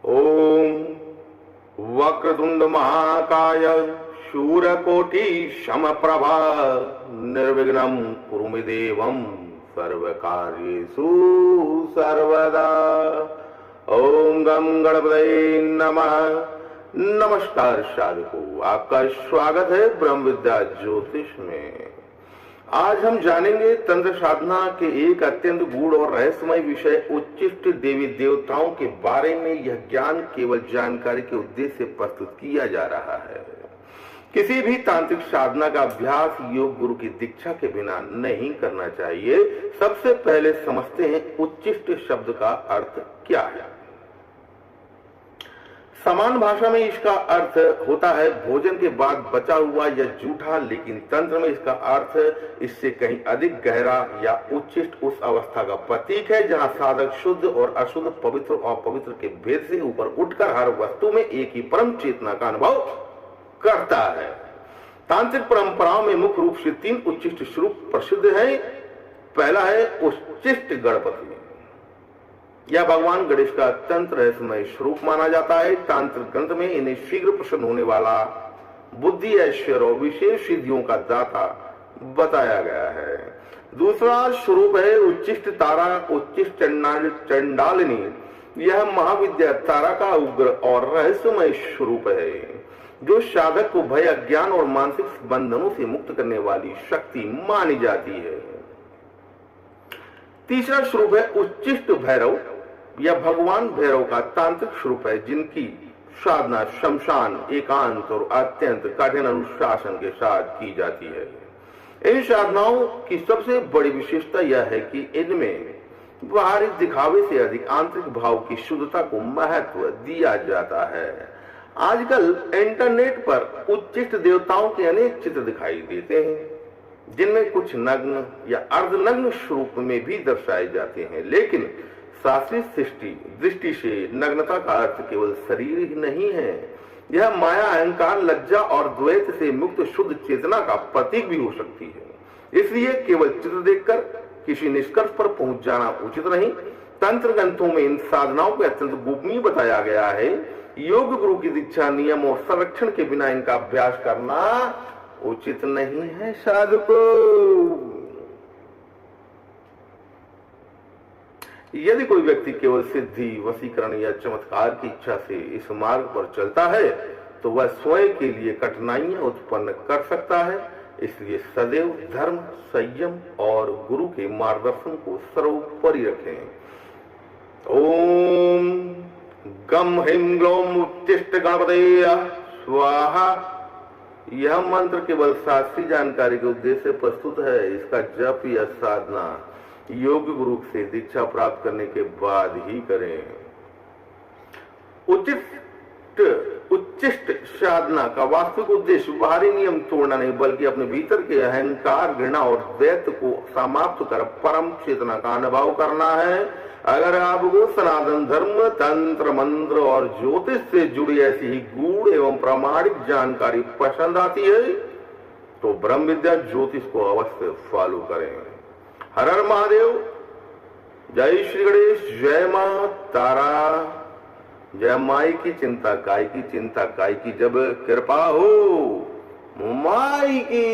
ओम वक्रतुंड महाकाय शूरकोटि समप्रभा निर्विघ्नं कुरु मे देवं सर्वकार्येषु सर्वदा। ओम गं गणपतये नमः। नमस्कार साधकों, आपका स्वागत है ब्रह्म विद्या ज्योतिष में। आज हम जानेंगे तंत्र साधना के एक अत्यंत गूढ़ और रहस्यमय विषय उच्चिष्ट देवी देवताओं के बारे में। यह ज्ञान केवल जानकारी के उद्देश्य से प्रस्तुत किया जा रहा है। किसी भी तांत्रिक साधना का अभ्यास योग गुरु की दीक्षा के बिना नहीं करना चाहिए। सबसे पहले समझते हैं उच्चिष्ट शब्द का अर्थ क्या है। समान भाषा में इसका अर्थ होता है भोजन के बाद बचा हुआ या जूठा, लेकिन तंत्र में इसका अर्थ इससे कहीं अधिक गहरा या उच्चिष्ट उस अवस्था का प्रतीक है जहां साधक शुद्ध और अशुद्ध, पवित्र और अपवित्र के भेद से ऊपर उठकर हर वस्तु में एक ही परम चेतना का अनुभव करता है। तांत्रिक परंपराओं में मुख्य रूप से 3 उच्चिष्ट स्वरूप प्रसिद्ध हैं। पहला है उच्चिष्ट गणपति। यह भगवान गणेश का तंत्र रहस्यमय स्वरूप माना जाता है। तांत्रिक ग्रंथ में इन्हें शीघ्र प्रसन्न होने वाला, बुद्धि, ऐश्वर्य और विशेष सिद्धियों का दाता बताया गया है। दूसरा स्वरूप है उच्चिष्ट तारा, उच्चिष्ट चंडालिनी। यह महाविद्या तारा का उग्र और रहस्यमय स्वरूप है जो साधक को भय, अज्ञान और मानसिक बंधनों से मुक्त करने वाली शक्ति मानी जाती है। तीसरा स्वरूप है उच्चिष्ट भैरव। यह भगवान भैरव का तांत्रिक स्वरूप है जिनकी साधना शमशान, एकांत और अत्यंत कठिन अनुशासन के साथ की जाती है। इन साधनाओं की सबसे बड़ी विशेषता यह है कि इनमें बाहरी दिखावे से अधिक आंतरिक भाव की शुद्धता को महत्व दिया जाता है। आजकल इंटरनेट पर उच्चिष्ट देवताओं के अनेक चित्र दिखाई देते हैं जिनमें कुछ नग्न या अर्धनग्न स्वरूप में भी दर्शाए जाते हैं, लेकिन शास्त्रीय दृष्टि से नग्नता का अर्थ केवल शरीर ही नहीं है। यह माया, अहंकार, लज्जा और द्वैत से मुक्त शुद्ध चेतना का प्रतीक भी हो सकती है। इसलिए केवल चित्र देखकर किसी निष्कर्ष पर पहुंच जाना उचित नहीं। तंत्र ग्रंथों में इन साधनाओं को अत्यंत गोपनीय बताया गया है। योग गुरु की दीक्षा, नियम और संरक्षण के बिना इनका अभ्यास करना उचित नहीं है साधकों। यदि कोई व्यक्ति केवल सिद्धि, वशीकरण या चमत्कार की इच्छा से इस मार्ग पर चलता है तो वह स्वयं के लिए कठिनाइयां उत्पन्न कर सकता है। इसलिए सदैव धर्म, संयम और गुरु के मार्गदर्शन को सर्वोपरि रखें। ओम गम हिम ग्लौम उच्चिष्ट गणपतये स्वाहा। यह मंत्र केवल शास्त्रीय जानकारी के उद्देश्य से प्रस्तुत है। इसका जप या साधना योग गुरु से दीक्षा प्राप्त करने के बाद ही करें। उच्चिष्ट साधना का वास्तविक उद्देश्य बाहरी नियम तोड़ना नहीं, बल्कि अपने भीतर के अहंकार, घृणा और द्वैत को समाप्त कर परम चेतना का अनुभव करना है। अगर आपको सनातन धर्म, तंत्र, मंत्र और ज्योतिष से जुड़ी ऐसी ही गूढ़ एवं प्रामाणिक जानकारी पसंद आती है तो ब्रह्म विद्या ज्योतिष को अवश्य फॉलो करें। हर हर महादेव। जय श्री गणेश। जय मां तारा। जय माई की चिंता काय की, चिंता काय की जब कृपा हो माई की।